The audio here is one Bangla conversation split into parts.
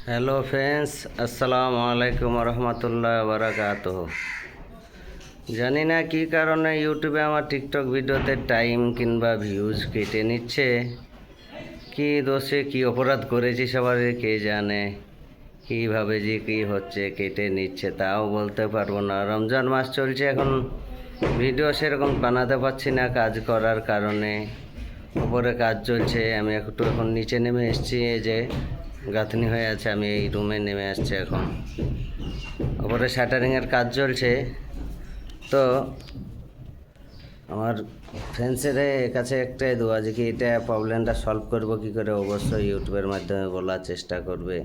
হ্যালো ফ্রেন্ডস, আসসালামু আলাইকুম রহমতুল্লাহ বারাকাতুহ। জানি না কী কারণে ইউটিউবে আমার টিকটক ভিডিওতে টাইম কিংবা ভিউজ কেটে নিচ্ছে। কি দোষে কি অপরাধ করেছি সবার কে জানে। কীভাবে যে কী হচ্ছে কেটে নিচ্ছে তাও বলতে পারবো না। রমজান মাস চলছে, এখন ভিডিও সেরকম বানাতে পারছি না কাজ করার কারণে। উপরে কাজ চলছে, আমি এখন নিচে নেমে এসেছি। এই যে গাঁথনি হয়ে আছে, আমি এই রুমে নেমে আসছি। এখন ওপরে শাটারিংয়ের কাজ চলছে। তো আমার ফ্রেন্ডসের কাছে একটাই দোয়া যে কি এটা প্রবলেমটা সলভ করবো কী করে, অবশ্যই ইউটিউবের মাধ্যমে বলার চেষ্টা করবে।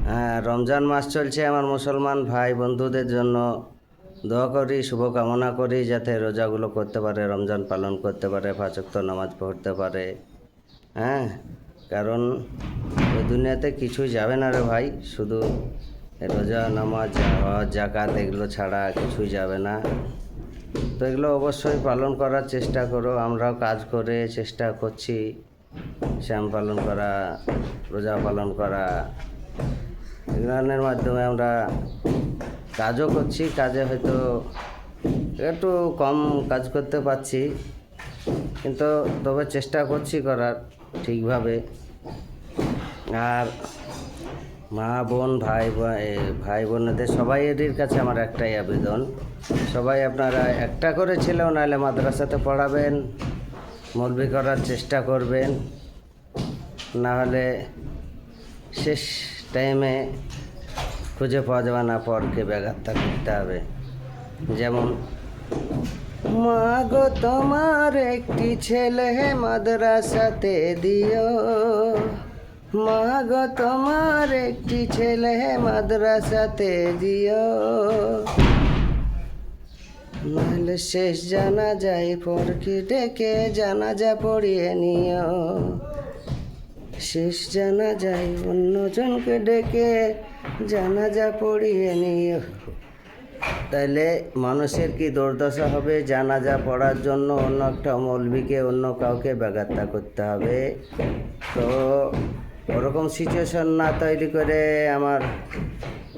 হ্যাঁ, রমজান মাস চলছে, আমার মুসলমান ভাই বন্ধুদের জন্য দোয়া করি, শুভকামনা করি যাতে রোজাগুলো করতে পারে, রমজান পালন করতে পারে, 5 ওয়াক্ত নামাজ পড়তে পারে। হ্যাঁ, কারণ ওই দুনিয়াতে কিছুই যাবে না রে ভাই, শুধু রোজা নামাজ হজ জাকাত এগুলো ছাড়া কিছুই যাবে না। তো এগুলো অবশ্যই পালন করার চেষ্টা করো। আমরাও কাজ করে চেষ্টা করছি শ্যাম পালন করা, রোজা পালন করা। এগুলোর মাধ্যমে আমরা কাজও করছি, কাজে হয়তো একটু কম কাজ করতে পারছি, কিন্তু তবে চেষ্টা করছি করার ঠিকভাবে। আর মা বোন ভাই বোনেদের সবাইয়ের কাছে আমার একটাই আবেদন, সবাই আপনারা একটা করে ছেলেও নাহলে মাদ্রাসাতে পড়াবেন, মৌলবি করার চেষ্টা করবেন। না হলে শেষ টাইমে খুঁজে পাওয়া যাবে না, পরকে ব্যাঘাতটা করতে হবে। যেমন, মা গো তোমার একটি ছেলে মাদ্রাসাতে দিও, মা গো তোমার একটি ছেলে মাদ্রাসাতে দিও, নাহলে শেষ জানাজায় পরকে ডেকে জানাজা পড়িয়ে নিও, শেষ জানাজায় অন্যজনকে ডেকে জানাজা পড়িয়ে নিও। তাইলে মানুষের কি দুর্দশা হবে, জানাজা পড়ার জন্য অন্য একটা মৌলবিকে অন্য কাউকে ব্যাঘাতটা করতে হবে। তো ওরকম সিচুয়েশন না তৈরি করে আমার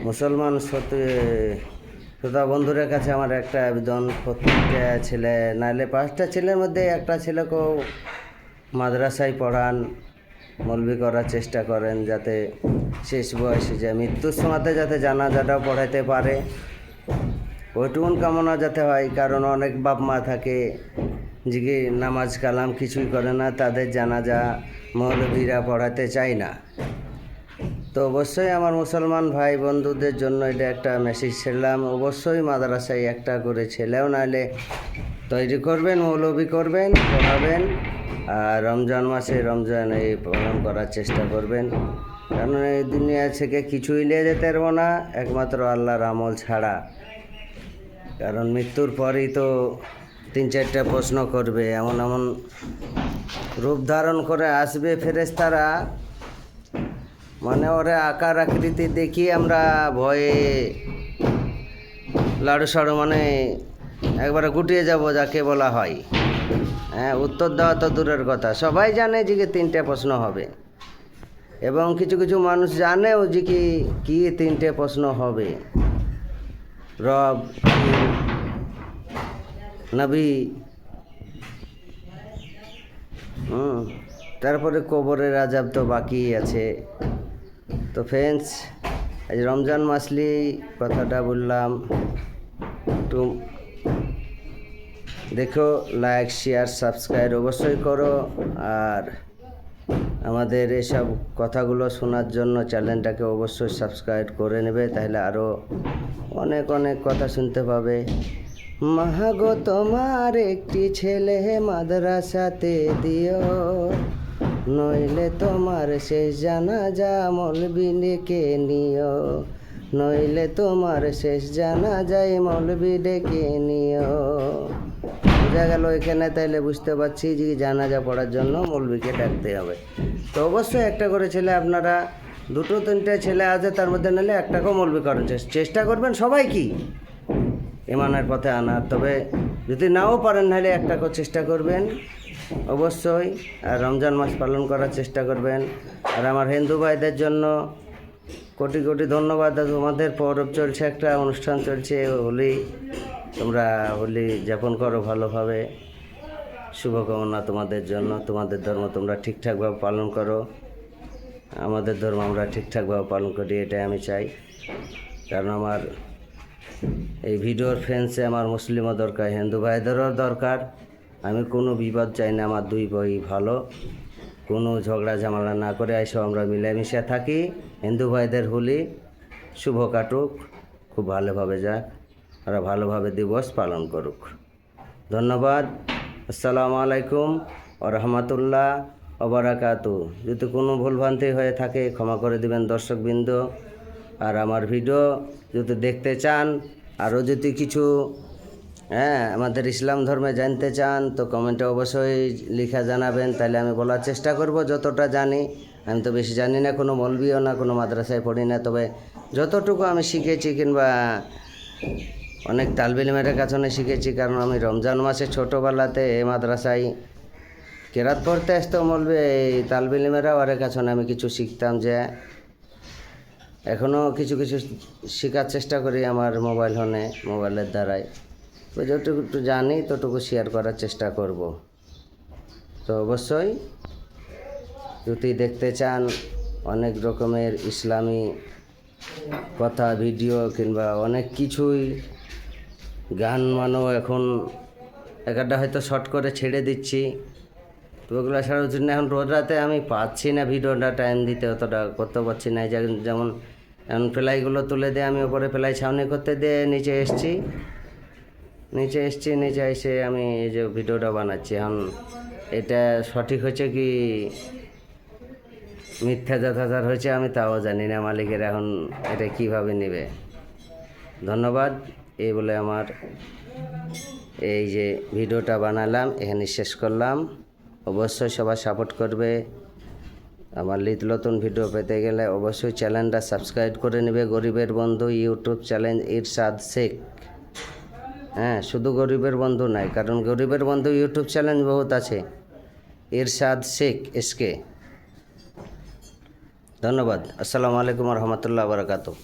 মুসলমান শ্রোতা বন্ধুদের কাছে আমার একটা আবেদন, প্রত্যেকটা ছেলে নাহলে 5টা ছেলের মধ্যে একটা ছেলেকেও মাদ্রাসায় পড়ান, মৌলবি করার চেষ্টা করেন, যাতে শেষ বয়সে যে মৃত্যুর সময়তে যাতে জানাজাটাও পড়াইতে পারে, ওইটুকুন কামনা যাতে হয়। কারণ অনেক বাপ মা থাকে যে কি নামাজ কালাম কিছুই করে না, তাদের জানাজা মৌলবীরা পড়াতে চায় না। তো অবশ্যই আমার মুসলমান ভাই বন্ধুদের জন্য এটা একটা মেসেজ ছিলাম, অবশ্যই মাদ্রাসায় একটা করে ছেলেও নাহলে তৈরি করবেন, মৌলবি করবেন, পড়াবেন। আর রমজান মাসে রমজান এই পালন করার চেষ্টা করবেন। কারণ এই দুনিয়া থেকে কিছুই নিয়ে যেতে পারবো না একমাত্র আল্লাহর আমল ছাড়া। কারণ মৃত্যুর পরই তো 3-4টা প্রশ্ন করবে, এমন এমন রূপ ধারণ করে আসবে ফেরেশতারা, মানে ওরা আকার আকৃতি দেখি আমরা ভয়ে লাড়ু সাড়ু, মানে একবারে গুটিয়ে যাব যাকে বলা হয়। হ্যাঁ, উত্তর দেওয়া তো দূরের কথা, সবাই জানে যে 3টে প্রশ্ন হবে, এবং কিছু কিছু মানুষ জানেও যে কি 3টে প্রশ্ন হবে। রব, নবী, তারপরে কবরের আযাব তো বাকি আছে। তো ফ্রেন্ডস, আজ রমজান মাসলি কথাটা বললাম, একটু দেখো, লাইক শেয়ার সাবস্ক্রাইব অবশ্যই করো। আর আমাদের এসব কথাগুলো শোনার জন্য চ্যানেলটাকে অবশ্যই সাবস্ক্রাইব করে নেবে, তাহলে আরও অনেক অনেক কথা শুনতে পাবে। মা গো তোমার একটি ছেলে মাদ্রাসাতে দিও, নইলে তোমার শেষ জানাজা মৌলবি ডেকে নিও, নইলে তোমার শেষ জানাজায় মৌলবি ডেকে নিও। বোঝা গেল এখানে? তাইলে বুঝতে পারছি যে জানাজা পড়ার জন্য মৌলবিকে ডাকতে হবে। তো অবশ্যই একটা করে ছেলে, আপনারা 2-3টে ছেলে আছে তার মধ্যে নিলে একটাকেও মৌলবি করার চেষ্টা করবেন, সবাই কি ইমানের পথে আনার। তবে যদি নাও পারেন নাহলে একটাকেও চেষ্টা করবেন অবশ্যই রমজান মাস পালন করার চেষ্টা করবেন। আর আমার হিন্দু ভাইদের জন্য কোটি কোটি ধন্যবাদ। তোমাদের পরব চলছে, একটা অনুষ্ঠান চলছে হোলি, তোমরা হোলি যাপন করো ভালোভাবে। শুভকামনা তোমাদের জন্য, তোমাদের ধর্ম তোমরা ঠিকঠাকভাবে পালন করো, আমাদের ধর্ম আমরা ঠিকঠাকভাবে পালন করি, এটাই আমি চাই। কারণ আমার এই ভিডিওর ফ্রেন্ডসে আমার মুসলিমও দরকার, হিন্দু ভাইদেরও দরকার। আমি কোনো বিবাদ চাই না, আমার দুই ভাই ভালো, কোনো ঝগড়া ঝামেলা না করে এসব আমরা মিলেমিশে থাকি। হিন্দু ভাইদের হোলি শুভ কাটুক, খুব ভালোভাবে যাক, ওরা ভালোভাবে দিবস পালন করুক। ধন্যবাদ। আসসালামু আলাইকুম ওয়া রাহমাতুল্লাহ ওয়া বারাকাতু। যদি কোনো ভুলভ্রান্তি হয়ে থাকে ক্ষমা করে দিবেন দর্শকবৃন্দ। আর আমার ভিডিও যদি দেখতে চান, আরও যদি কিছু আমাদের ইসলাম ধর্মে জানতে চান, তো কমেন্টে অবশ্যই লিখে জানাবেন, তাহলে আমি বলার চেষ্টা করব যতটা জানি। আমি তো বেশি জানি না, কোনো মৌলবিও না, কোনো মাদ্রাসায় পড়ি না, তবে যতটুকু আমি শিখেছি কিংবা অনেক তালবে ইলমের কাছে শিখেছি। কারণ আমি রমজান মাসে ছোটোবেলাতে মাদ্রাসায় কেরাত পড়তে আসতো মৌলবি, এই তালবে ইলমেরা ওর কাছে আমি কিছু শিখতাম, যে এখনও কিছু কিছু শেখার চেষ্টা করি আমার মোবাইলের দ্বারাই। তো যতটুকু একটু জানি ততটুকু শেয়ার করার চেষ্টা করব। তো অবশ্যই যদি দেখতে চান অনেক রকমের ইসলামী কথা, ভিডিও কিংবা অনেক কিছুই, গান মানও এখন একটা হয়তো শর্ট করে ছেড়ে দিচ্ছি, তো ওগুলো ছাড়ার জন্য এখন রোজ রাতে আমি পাচ্ছি না ভিডিওটা টাইম দিতে, অতটা করতে পারছি না। যেমন এখন প্লাই তুলে দিয়ে আমি ওপরে প্লাই ছাউনি করতে দিয়ে নিচে এসছি, নিচে এসে আমি এই যে ভিডিওটা বানাচ্ছি। এখন এটা সঠিক হয়েছে কি মিথ্যা যথাচার হয়েছে আমি তাও জানি না, মালিকের এখন এটা কীভাবে নেবে। ধন্যবাদ। এই বলে আমার এই যে ভিডিওটা বানালাম এখানে শেষ করলাম। অবশ্যই সবাই সাপোর্ট করবে। আমার নতুন ভিডিও পেতে গেলে অবশ্যই চ্যানেলটা সাবস্ক্রাইব করে নেবে। গরিবের বন্ধু ইউটিউব চ্যানেল ইরশাদ শেখ। শুধু গরিবের বন্ধু নাই, কারণ গরিবের বন্ধু ইউটিউব চ্যানেল বহুত আছে। ইরশাদ শেখ এসকে। ধন্যবাদ। আসসালামু আলাইকুম ওয়া রাহমাতুল্লাহি ওয়া বারাকাতুহু।